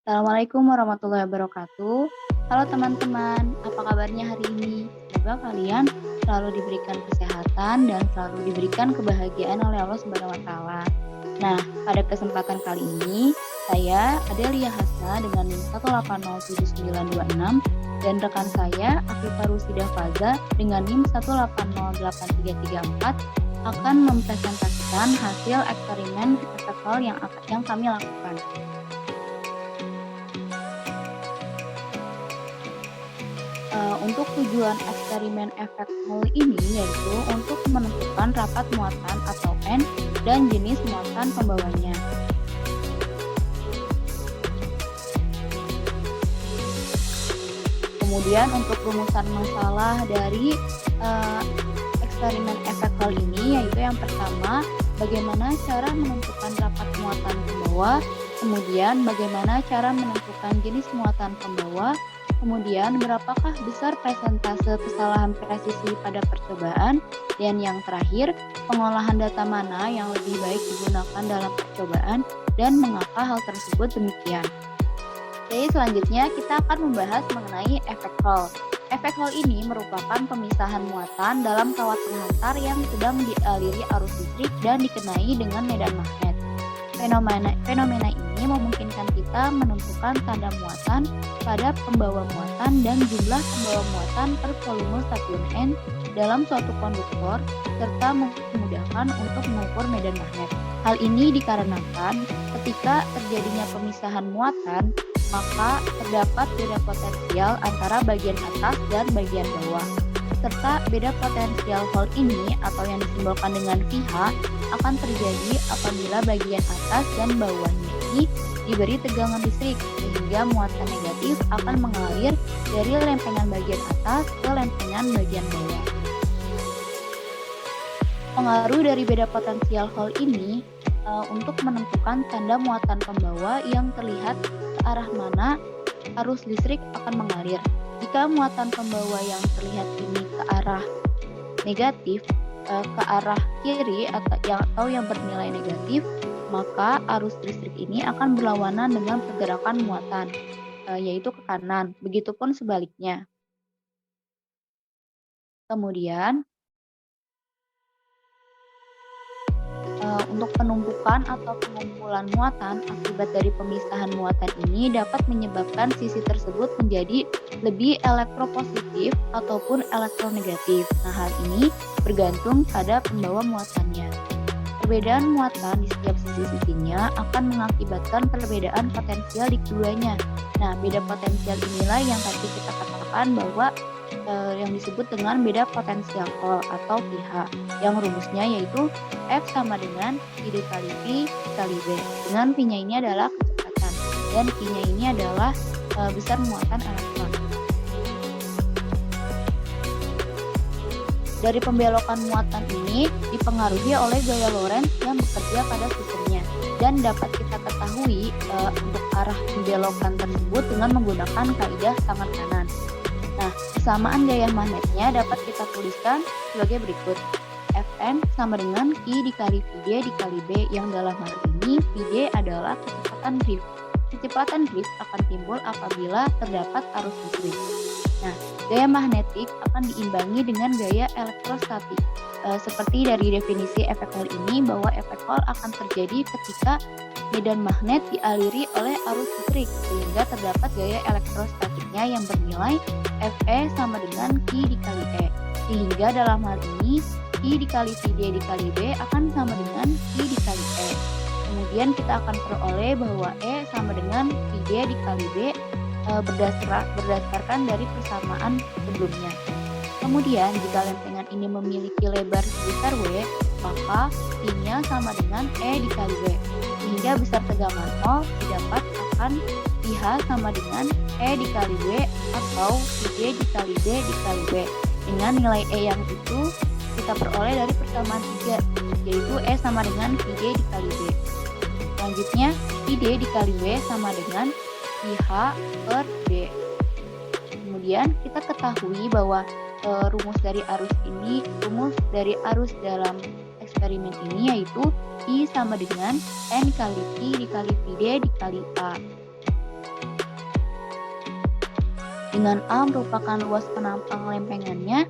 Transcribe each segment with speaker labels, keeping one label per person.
Speaker 1: Assalamualaikum warahmatullahi wabarakatuh. Halo teman-teman, apa kabarnya hari ini? Semoga kalian selalu diberikan kesehatan dan selalu diberikan kebahagiaan oleh Allah Subhanahu wa taala. Nah, pada kesempatan kali ini saya Adelia Hasna dengan NIM 1807926 dan rekan saya Afifah Rusida Faza dengan NIM 1808334 akan mempresentasikan hasil eksperimen efek Hall yang kami lakukan. Untuk tujuan eksperimen efek Hall ini yaitu untuk menentukan rapat muatan atau N dan jenis muatan pembawanya. Kemudian untuk rumusan masalah dari eksperimen efek Hall ini yaitu yang pertama, bagaimana cara menentukan rapat muatan pembawa, kemudian bagaimana cara menentukan jenis muatan pembawa, kemudian berapakah besar persentase kesalahan presisi pada percobaan, dan yang terakhir, pengolahan data mana yang lebih baik digunakan dalam percobaan dan mengapa hal tersebut demikian. Jadi selanjutnya kita akan membahas mengenai efek Hall. Efek Hall ini merupakan pemisahan muatan dalam kawat penghantar yang sedang dialiri arus listrik dan dikenai dengan medan magnet. Fenomena ini memungkinkan kita menentukan tanda muatan pada pembawa muatan dan jumlah pembawa muatan per volume stasiun N dalam suatu konduktor serta memudahkan untuk mengukur medan magnet. Hal ini dikarenakan ketika terjadinya pemisahan muatan, maka terdapat beda potensial antara bagian atas dan bagian bawah. Serta beda potensial Hall ini atau yang disimbolkan dengan pH akan terjadi apabila bagian atas dan bawahnya ini diberi tegangan listrik sehingga muatan negatif akan mengalir dari lempengan bagian atas ke lempengan bagian bawah. Pengaruh dari beda potensial Hall ini untuk menentukan tanda muatan pembawa yang terlihat ke arah mana arus listrik akan mengalir. Jika muatan pembawa yang terlihat ini ke arah negatif, ke arah kiri atau yang bernilai negatif, maka arus listrik ini akan berlawanan dengan pergerakan muatan, yaitu ke kanan. Begitupun sebaliknya. Kemudian, untuk penumpukan atau pengumpulan muatan akibat dari pemisahan muatan ini dapat menyebabkan sisi tersebut menjadi lebih elektropositif ataupun elektronegatif. Nah, hal ini bergantung pada pembawa muatannya. Perbedaan muatan di setiap sisi-sisinya akan mengakibatkan perbedaan potensial di keduanya. Nah, beda potensial inilah yang tadi kita katakan bahwa yang disebut dengan beda potensial Hall atau pH, yang rumusnya yaitu F sama dengan I dikali V dikali B, dengan V-nya ini adalah kecepatan dan Q-nya ini adalah besar muatan elektron. Dari pembelokan muatan ini dipengaruhi oleh gaya Lorentz yang bekerja pada sistemnya dan dapat kita ketahui untuk arah pembelokan tersebut dengan menggunakan kaidah tangan kanan. Nah, kesamaan gaya magnetnya dapat kita tuliskan sebagai berikut. Fn sama dengan Q dikali Vd dikali B, yang dalam hal ini Vd adalah kecepatan drift. Kecepatan drift akan timbul apabila terdapat arus listrik. Nah, gaya magnetik akan diimbangi dengan gaya elektrostatik. Seperti dari definisi efek Hall ini, bahwa efek Hall akan terjadi ketika medan magnet dialiri oleh arus listrik sehingga terdapat gaya elektrostatiknya yang bernilai Fe sama dengan Q dikali E. Sehingga dalam hal ini Q dikali Vd dikali B akan sama dengan Q dikali E. Kemudian kita akan peroleh bahwa E sama dengan Vd dikali B berdasarkan dari persamaan sebelumnya. Kemudian jika lempengan ini memiliki lebar sebesar W, maka I-nya sama dengan E dikali W, sehingga besar tegangan Hall didapat akan pH sama dengan E dikali W atau Vd dikali B dikali W. Dengan nilai E yang itu kita peroleh dari persamaan 3, yaitu E sama dengan Vd dikali B. Selanjutnya, Vd dikali W sama dengan pH per B. Kemudian kita ketahui bahwa rumus dari arus dalam eksperimen ini yaitu I sama dengan N kali Q dikali Vd dikali A. dengan A merupakan luas penampang lempengannya.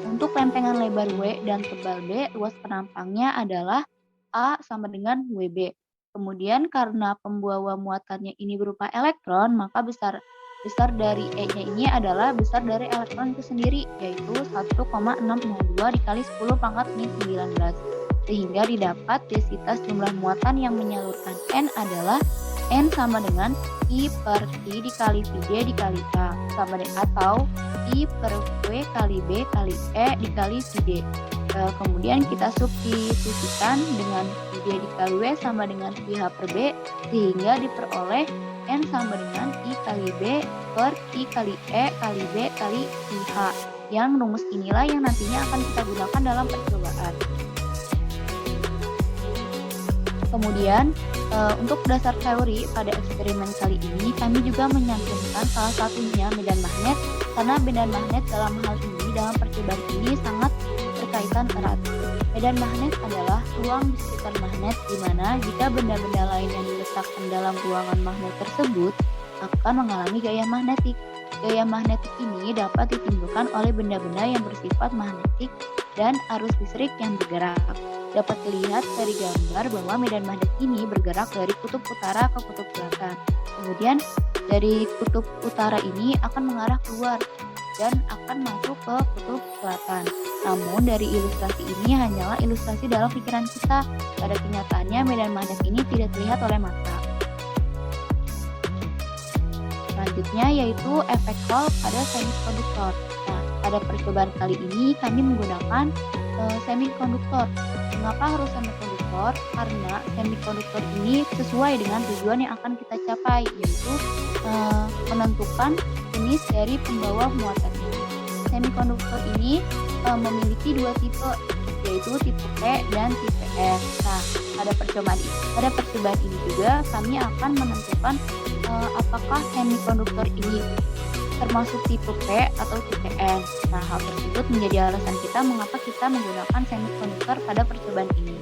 Speaker 1: Untuk lempengan lebar W dan tebal B, luas penampangnya adalah A sama dengan WB. Kemudian karena pembawa muatannya ini berupa elektron, maka besar besar dari E-nya ini adalah besar dari elektron itu sendiri, yaitu 1,602 dikali 10 pangkat min 19. Sehingga didapat densitas jumlah muatan yang menyalurkan N adalah N sama dengan I per I dikali VD dikali A sama dengan atau I per V kali B kali E dikali VD. Kemudian kita substitusikan dengan VD dikali W sama dengan VH per B sehingga diperoleh N sama dengan I kali B per I kali E kali B kali IH. Yang rumus inilah yang nantinya akan kita gunakan dalam percobaan. Kemudian untuk dasar teori pada eksperimen kali ini kami juga menyantumkan salah satunya medan magnet karena medan magnet dalam hal ini dalam percobaan ini sangat berkaitan erat. Medan magnet adalah ruang di sekitar magnet di mana jika benda-benda lain yang diletakkan dalam ruangan magnet tersebut akan mengalami gaya magnetik. Gaya magnetik ini dapat ditimbulkan oleh benda-benda yang bersifat magnetik dan arus listrik yang bergerak. Dapat dilihat dari gambar bahwa medan magnet ini bergerak dari kutub utara ke kutub selatan. Kemudian dari kutub utara ini akan mengarah keluar dan akan masuk ke kutub selatan. Namun dari ilustrasi ini hanyalah ilustrasi dalam pikiran kita. Pada kenyataannya medan magnet ini tidak terlihat oleh mata. Selanjutnya yaitu efek Hall pada semikonduktor. Nah, pada percobaan kali ini kami menggunakan semikonduktor. Mengapa harus semikonduktor? Karena semikonduktor ini sesuai dengan tujuan yang akan kita capai, yaitu menentukan jenis dari pembawa muatan ini. Semikonduktor ini memiliki dua tipe, yaitu tipe P dan tipe N. Nah, pada percobaan ini juga kami akan menentukan apakah semikonduktor ini termasuk tipe P atau tipe N. Nah, hal tersebut menjadi alasan kita mengapa kita menggunakan semikonduktor pada percobaan ini.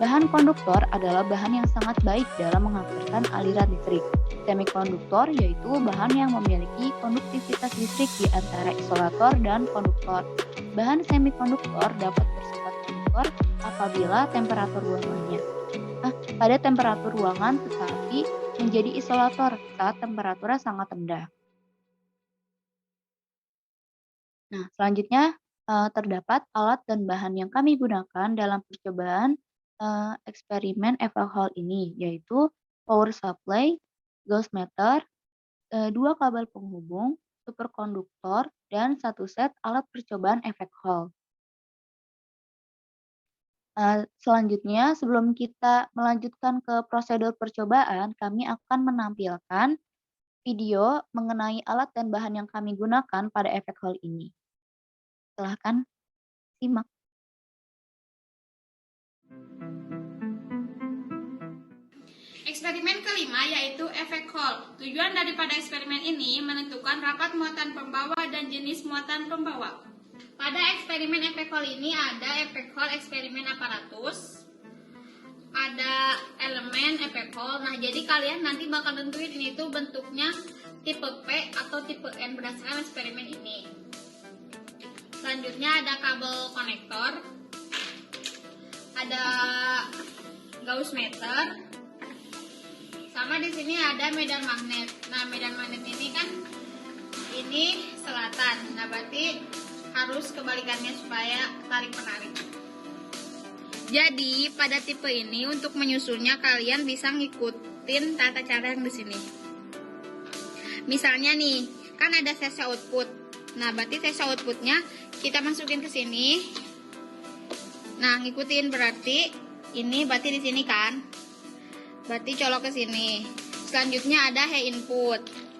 Speaker 1: Bahan konduktor adalah bahan yang sangat baik dalam menghantarkan aliran listrik. Semikonduktor yaitu bahan yang memiliki konduktivitas listrik di antara isolator dan konduktor. Bahan semikonduktor dapat bersifat konduktor apabila temperatur ruangannya pada temperatur ruangan tetapi menjadi isolator saat temperaturnya sangat rendah. Nah, selanjutnya terdapat alat dan bahan yang kami gunakan dalam percobaan eksperimen efek Hall ini, yaitu power supply, Gauss meter, 2 kabel penghubung, superkonduktor, dan 1 set alat percobaan efek Hall. Selanjutnya, sebelum kita melanjutkan ke prosedur percobaan, kami akan menampilkan video mengenai alat dan bahan yang kami gunakan pada efek Hall ini. Silahkan simak.
Speaker 2: Eksperimen kelima yaitu efek Hall. Tujuan daripada eksperimen ini menentukan rapat muatan pembawa dan jenis muatan pembawa. Pada eksperimen efek Hall ini ada efek Hall eksperimen aparatus, ada elemen efek Hall. Nah, jadi kalian nanti bakal tentuin ini tuh bentuknya tipe P atau tipe N berdasarkan eksperimen ini. Selanjutnya ada kabel konektor, ada Gauss meter, sama di sini ada medan magnet. Nah, medan magnet ini kan ini selatan. Nah, berarti harus kebalikannya supaya tarik menarik. Jadi pada tipe ini untuk menyusunnya kalian bisa ngikutin tata cara yang di sini. Misalnya nih, kan ada sesi output. Nah, berarti sesi outputnya kita masukin ke sini. Nah, ngikutin berarti ini berarti di sini kan. Berarti colok ke sini. Selanjutnya ada H input.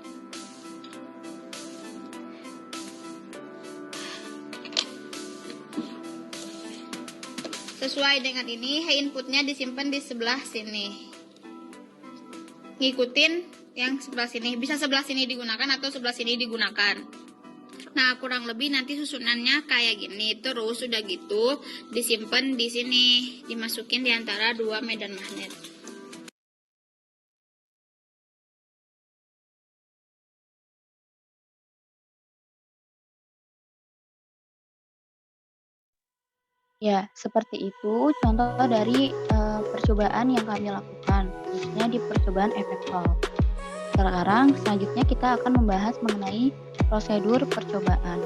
Speaker 2: Sesuai dengan ini, H inputnya disimpan di sebelah sini. Ngikutin yang sebelah sini. Bisa sebelah sini digunakan atau sebelah sini digunakan. Nah, kurang lebih nanti susunannya kayak gini. Terus udah gitu disimpan di sini, dimasukin di antara dua medan magnet.
Speaker 1: Ya, seperti itu contoh dari percobaan yang kami lakukan, khususnya di percobaan efek Hall. Sekarang selanjutnya kita akan membahas mengenai prosedur percobaan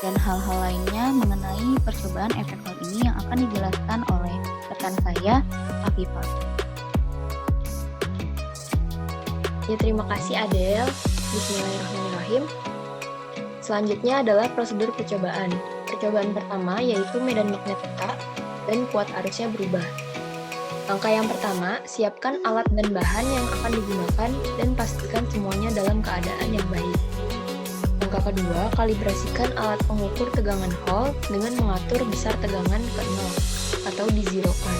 Speaker 1: dan hal-hal lainnya mengenai percobaan efek Hall ini yang akan dijelaskan oleh rekan saya, Afifah.
Speaker 3: Ya, terima kasih Adel. Bismillahirrahmanirrahim. Selanjutnya adalah prosedur percobaan. Percobaan pertama yaitu medan magnet tetap dan kuat arusnya berubah. Langkah yang pertama, siapkan alat dan bahan yang akan digunakan dan pastikan semuanya dalam keadaan yang baik. Langkah kedua, kalibrasikan alat pengukur tegangan Hall dengan mengatur besar tegangan ke 0 atau dizerokan.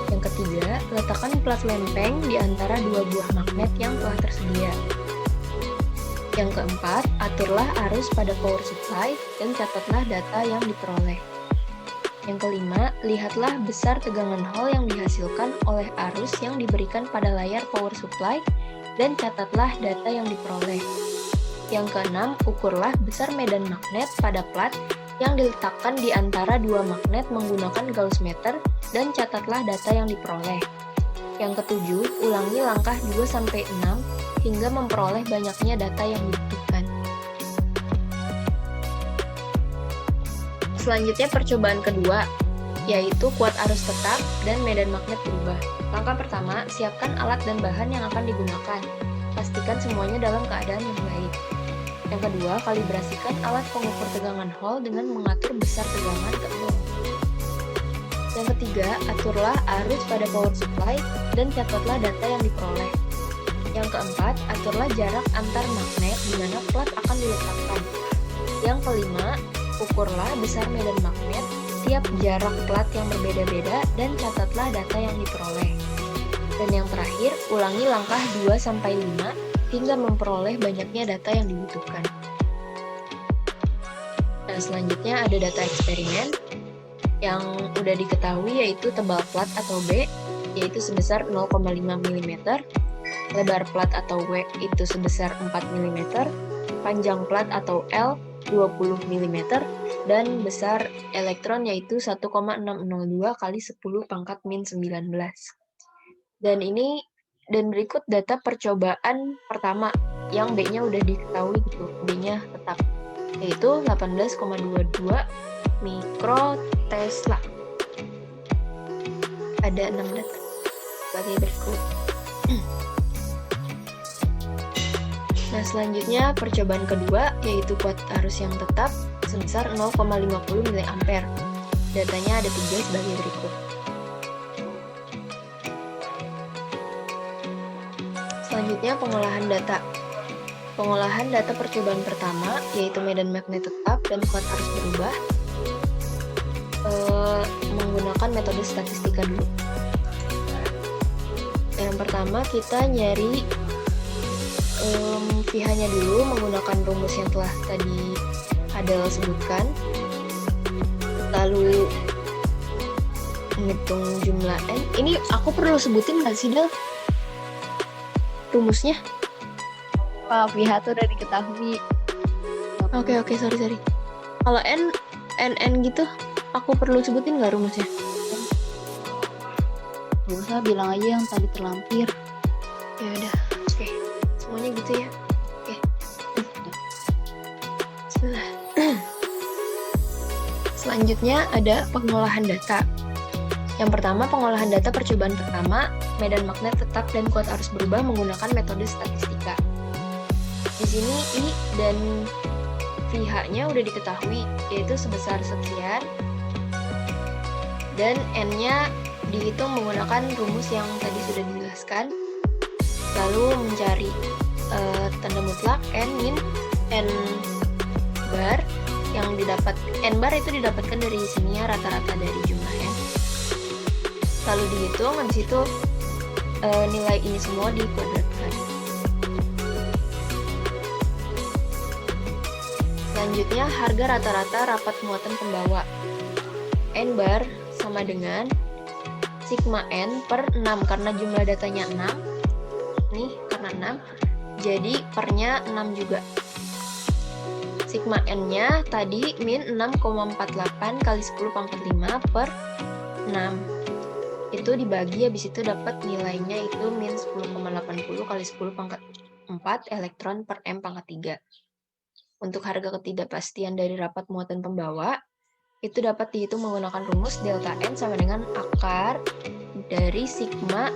Speaker 3: Yang ketiga, letakkan plat lempeng di antara dua buah magnet yang telah tersedia. Yang keempat, aturlah arus pada power supply dan catatlah data yang diperoleh. Yang kelima, lihatlah besar tegangan Hall yang dihasilkan oleh arus yang diberikan pada layar power supply dan catatlah data yang diperoleh. Yang keenam, ukurlah besar medan magnet pada plat yang diletakkan di antara dua magnet menggunakan Gauss meter dan catatlah data yang diperoleh. Yang ketujuh, ulangi langkah 2-6 hingga memperoleh banyaknya data yang dibutuhkan. Selanjutnya percobaan kedua, yaitu kuat arus tetap dan medan magnet berubah. Langkah pertama, siapkan alat dan bahan yang akan digunakan. Pastikan semuanya dalam keadaan yang baik. Yang kedua, kalibrasikan alat pengukur tegangan Hall dengan mengatur besar tegangan ke 0. Yang ketiga, aturlah arus pada power supply dan catatlah data yang diperoleh. Yang keempat, aturlah jarak antar magnet di mana plat akan diletakkan. Yang kelima, ukurlah besar medan magnet tiap jarak plat yang berbeda-beda dan catatlah data yang diperoleh. Dan yang terakhir, ulangi langkah 2-5 hingga memperoleh banyaknya data yang dibutuhkan. Nah, selanjutnya ada data eksperimen yang udah diketahui yaitu tebal plat atau B yaitu sebesar 0,5 mm, lebar plat atau W itu sebesar 4 mm, panjang plat atau L 20 mm, dan besar elektron yaitu 1,602 kali 10 pangkat min 19. Dan berikut data percobaan pertama yang B-nya udah diketahui gitu, B-nya tetap, yaitu 18,22 mikrotesla. Ada 6 data sebagai berikut. Nah, selanjutnya percobaan kedua yaitu kuat arus yang tetap sebesar 0,50 mA. Datanya ada 3 sebagai berikut. Selanjutnya pengolahan data. Pengolahan data percobaan pertama yaitu medan magnet tetap dan kuat arus berubah menggunakan metode statistika dulu. Yang pertama kita nyari pH-nya dulu menggunakan rumus yang telah tadi Adel sebutkan. Lalu menghitung jumlah N. Ini aku perlu sebutin nggak sih, Del? Rumusnya?
Speaker 1: Pak, pihak tuh udah diketahui.
Speaker 3: Oke, sorry. Kalau N gitu, aku perlu sebutin nggak rumusnya?
Speaker 1: Gak usah, bilang aja yang tadi terlampir.
Speaker 3: Ya udah, oke. Semuanya gitu ya. Oke. Bismillah. Selanjutnya ada pengolahan data. Yang pertama, pengolahan data percobaan pertama, medan magnet tetap dan kuat arus berubah menggunakan metode statistika. Di sini I dan pH-nya udah diketahui, yaitu sebesar sekian, dan N-nya dihitung menggunakan rumus yang tadi sudah dijelaskan. Lalu mencari tanda mutlak N min N bar yang didapat. N bar itu didapatkan dari sini ya, rata-rata dari jumlah N. Lalu dihitung, habis itu nilai ini semua dikuadratkan. Selanjutnya harga rata-rata rapat muatan pembawa. N bar sama dengan sigma N per 6 karena jumlah datanya 6. Nih, karena 6, jadi pernya 6 juga. Sigma N-nya tadi min 6,48 kali 10 pangkat 5 per 6. Itu dibagi, habis itu dapat nilainya itu min 10,80 kali 10 pangkat 4 elektron per M pangkat 3. Untuk harga ketidakpastian dari rapat muatan pembawa, itu dapat dihitung menggunakan rumus delta N sama dengan akar dari sigma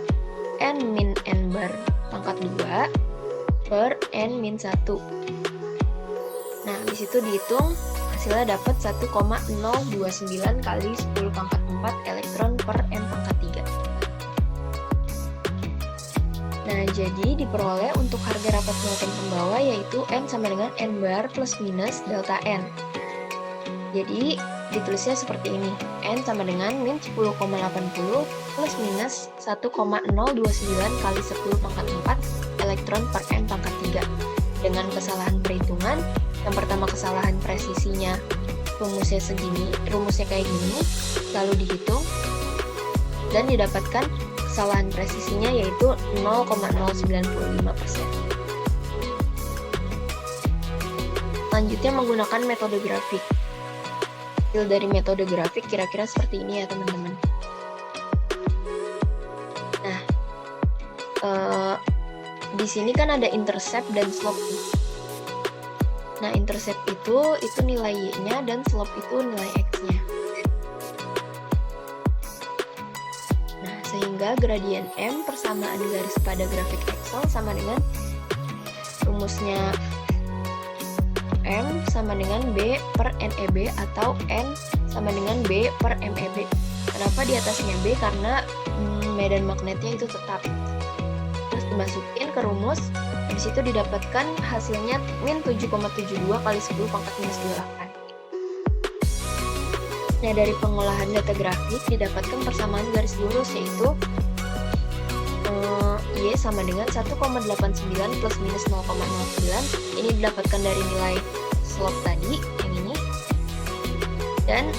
Speaker 3: N min N bar pangkat 2 per N min 1. Nah, di situ dihitung hasilnya dapat 1,029 kali 10 pangkat 4 elektron per M pangkat 3. Nah, jadi diperoleh untuk harga rapat muatan pembawa yaitu N sama dengan N bar plus minus delta N. Jadi, ditulisnya seperti ini. N sama dengan min 10,80 plus minus 1,029 kali 10 pangkat 4 elektron per M pangkat 3. Dengan kesalahan perhitungan, yang pertama kesalahan presisinya rumusnya kayak gini, lalu dihitung dan didapatkan kesalahan presisinya yaitu 0,095%. Selanjutnya menggunakan metode grafik. Hasil dari metode grafik kira-kira seperti ini ya teman-teman. Nah, di sini kan ada intercept dan slope. Nah, intercept itu nilai y-nya dan slope itu nilai x-nya. Nah, sehingga gradien M persamaan garis pada grafik Excel sama dengan rumusnya M sama dengan B per NEB atau N sama dengan B per MEB. Kenapa di atasnya B? Karena medan magnetnya itu tetap. Terus dimasukin ke rumus, di situ didapatkan hasilnya min 7,72 kali 10 pangkat minus 28. Nah, dari pengolahan data grafik didapatkan persamaan garis lurus yaitu Y sama dengan 1,89 plus minus 0,09. Ini didapatkan dari nilai slope tadi, yang ini. Dan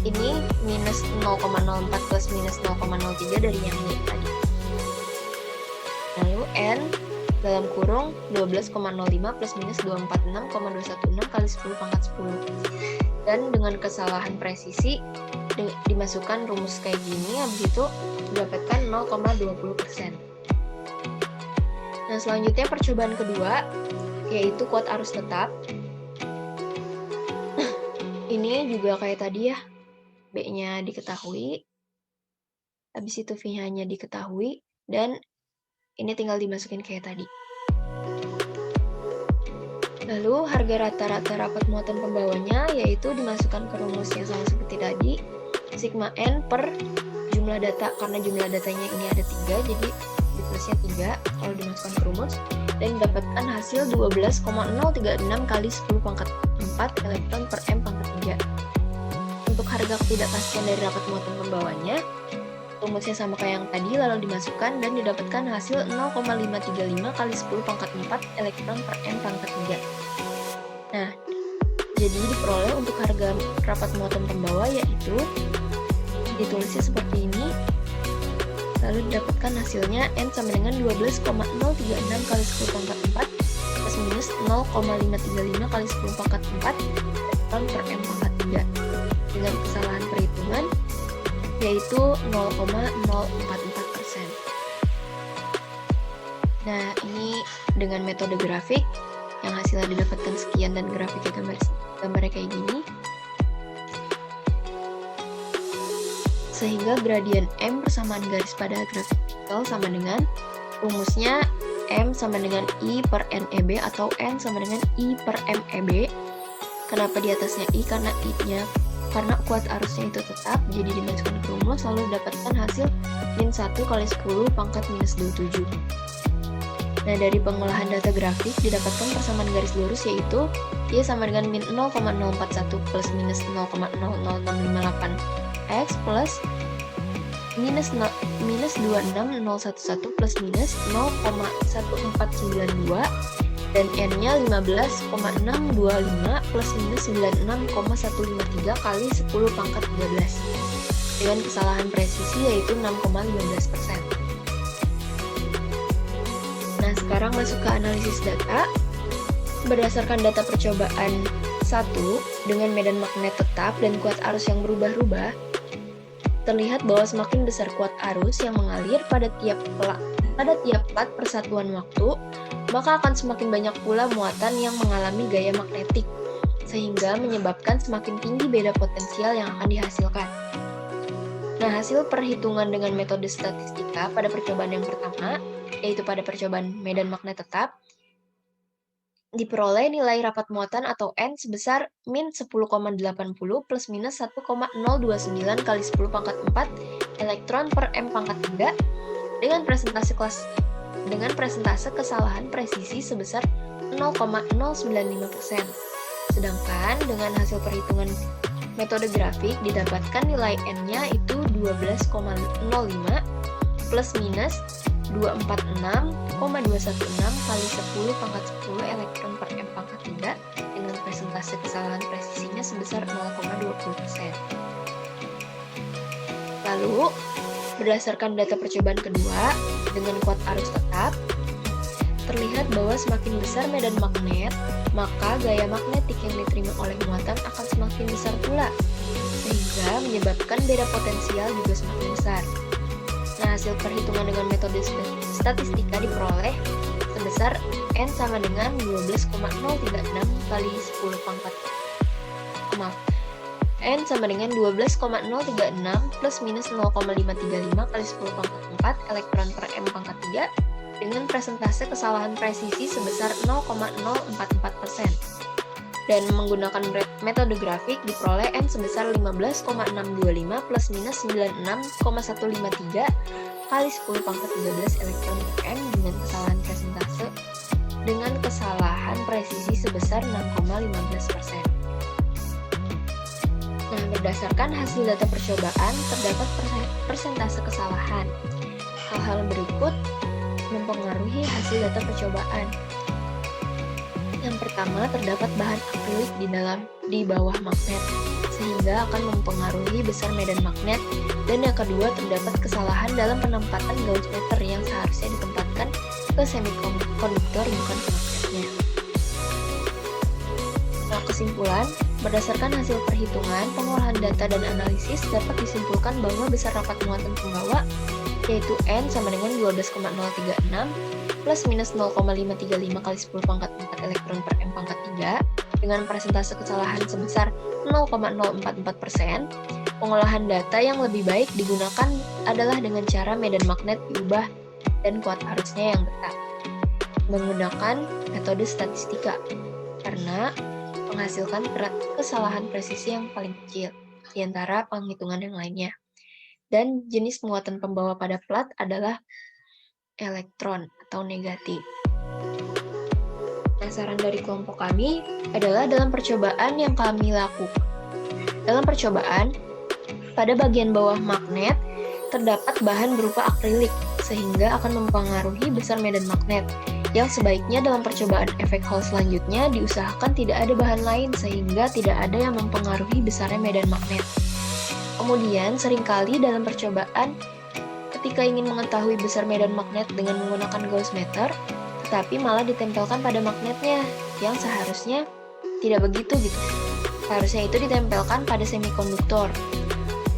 Speaker 3: ini minus 0,04 plus minus 0,03 dari yang Y tadi. Lalu N dalam kurung 12,05 plus minus 246,216 kali 10 pangkat 10. Dan dengan kesalahan presisi dimasukkan rumus kayak gini, habis itu didapatkan 0,20%. Nah, selanjutnya percobaan kedua yaitu kuat arus tetap. Ini juga kayak tadi ya, B-nya diketahui, habis itu V-nya diketahui, dan ini tinggal dimasukin kayak tadi. Lalu harga rata-rata rapat muatan pembawanya yaitu dimasukkan ke rumus yang sama seperti tadi, sigma N per jumlah data, karena jumlah datanya ini ada 3, jadi ditulisnya 3 kalau dimasukkan ke rumus, dan didapatkan hasil 12,036 kali 10 pangkat 4 elektron per M pangkat 3. Untuk harga ketidakpastian dari rapat muatan pembawanya, rumusnya sama kayak yang tadi, lalu dimasukkan dan didapatkan hasil 0,535 kali 10 pangkat 4 elektron per M pangkat 3. Nah, jadi diperoleh untuk harga rapat muatan pembawa yaitu ditulisnya seperti ini, lalu didapatkan hasilnya N sama dengan 12,036 kali 10 pangkat 4 plus minus 0,535 kali 10 pangkat 4 elektron per M pangkat 3 dengan kesalahan perhitungan yaitu 0,044%. Nah, ini dengan metode grafik yang hasilnya didapatkan sekian dan grafiknya gambarnya kayak gini. Sehingga gradien M persamaan garis pada grafik Excel sama dengan rumusnya M sama dengan I per NEB atau N sama dengan I per MEB. Kenapa di atasnya I? Karena kuat arusnya itu tetap, jadi dimasukkan ke rumus lalu dapatkan hasil min 1 kali 10 pangkat minus 27. Nah, dari pengolahan data grafik didapatkan persamaan garis lurus yaitu Y sama dengan min 0,041 plus minus 0,00658 X plus minus 26011 plus minus 0,1492 dan N-nya 15,625 plus minus 96,153 kali 10 pangkat 13 dengan kesalahan presisi yaitu 6,15%. Nah, sekarang masuk ke analisis data. Berdasarkan data percobaan 1 dengan medan magnet tetap dan kuat arus yang berubah-ubah, terlihat bahwa semakin besar kuat arus yang mengalir pada tiap plat persatuan waktu, maka akan semakin banyak pula muatan yang mengalami gaya magnetik, sehingga menyebabkan semakin tinggi beda potensial yang akan dihasilkan. Nah, hasil perhitungan dengan metode statistika pada percobaan yang pertama, yaitu pada percobaan medan magnet tetap, diperoleh nilai rapat muatan atau N sebesar min 10,80 plus minus 1,029 kali 10 pangkat 4 elektron per M pangkat 3 dengan presentase kesalahan presisi sebesar 0,095%. Sedangkan dengan hasil perhitungan metode grafik didapatkan nilai N-nya itu 12,05 plus minus 246,216 kali 10 pangkat 10 elektron per M pangkat 3 dengan presentase kesalahan presisinya sebesar 0,20%. Lalu, berdasarkan data percobaan kedua dengan kuat arus tetap, terlihat bahwa semakin besar medan magnet, maka gaya magnetik yang diterima oleh muatan akan semakin besar pula, sehingga menyebabkan beda potensial juga semakin besar. Nah, hasil perhitungan dengan metode statistika diperoleh sebesar N sama dengan 12,036 kali 10 pangkat N sama dengan 12,036 plus minus 0,535 kali 10 pangkat 4 elektron per M pangkat 3 dengan presentase kesalahan presisi sebesar 0,044%. Dan menggunakan metode grafik diperoleh N sebesar 15,625 plus minus 96,153 kali 10 pangkat 13 elektron per M dengan kesalahan presisi sebesar 6,15%. Nah, berdasarkan hasil data percobaan terdapat persentase kesalahan. Hal-hal berikut mempengaruhi hasil data percobaan. Yang pertama, terdapat bahan akrilik di bawah magnet, sehingga akan mempengaruhi besar medan magnet. Dan yang kedua, terdapat kesalahan dalam penempatan gauge meter yang seharusnya ditempatkan ke semikonduktor bukan ke magnetnya. Nah, kesimpulan, berdasarkan hasil perhitungan, pengolahan data dan analisis dapat disimpulkan bahwa besar rapat muatan pembawa yaitu N sama dengan 12,036 plus minus 0,535 kali 10 pangkat 4 elektron per M pangkat 3 dengan presentase kesalahan sebesar 0,044%. Pengolahan data yang lebih baik digunakan adalah dengan cara medan magnet diubah dan kuat arusnya yang tetap menggunakan metode statistika karena menghasilkan kesalahan presisi yang paling kecil di antara penghitungan yang lainnya. Dan jenis muatan pembawa pada plat adalah elektron atau negatif. Nah, saran dari kelompok kami adalah dalam percobaan yang kami lakukan. Dalam percobaan, pada bagian bawah magnet terdapat bahan berupa akrilik, sehingga akan mempengaruhi besar medan magnet. Yang sebaiknya dalam percobaan efek Hall selanjutnya diusahakan tidak ada bahan lain, sehingga tidak ada yang mempengaruhi besarnya medan magnet. Kemudian, seringkali dalam percobaan, ketika ingin mengetahui besar medan magnet dengan menggunakan gauge meter, tetapi malah ditempelkan pada magnetnya, yang seharusnya tidak begitu gitu. Seharusnya itu ditempelkan pada semikonduktor.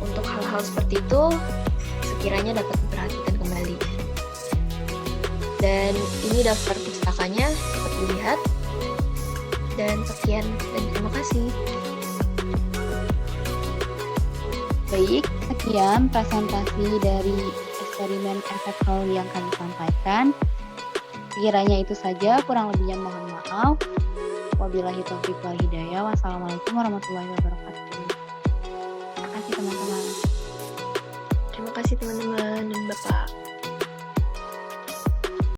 Speaker 3: Untuk hal-hal seperti itu, sekiranya dapat diperhatikan kembali. Dan ini daftar pustakanya, dapat dilihat. Dan sekian, dan terima kasih.
Speaker 1: Baik, sekian presentasi dari eksperimen efek Hall yang kami sampaikan. Kiranya itu saja, kurang lebihnya mohon maaf. Wabillahi taufiq wal hidayah. Wassalamualaikum warahmatullahi wabarakatuh. Terima kasih teman-teman.
Speaker 3: Terima kasih teman-teman dan Bapak.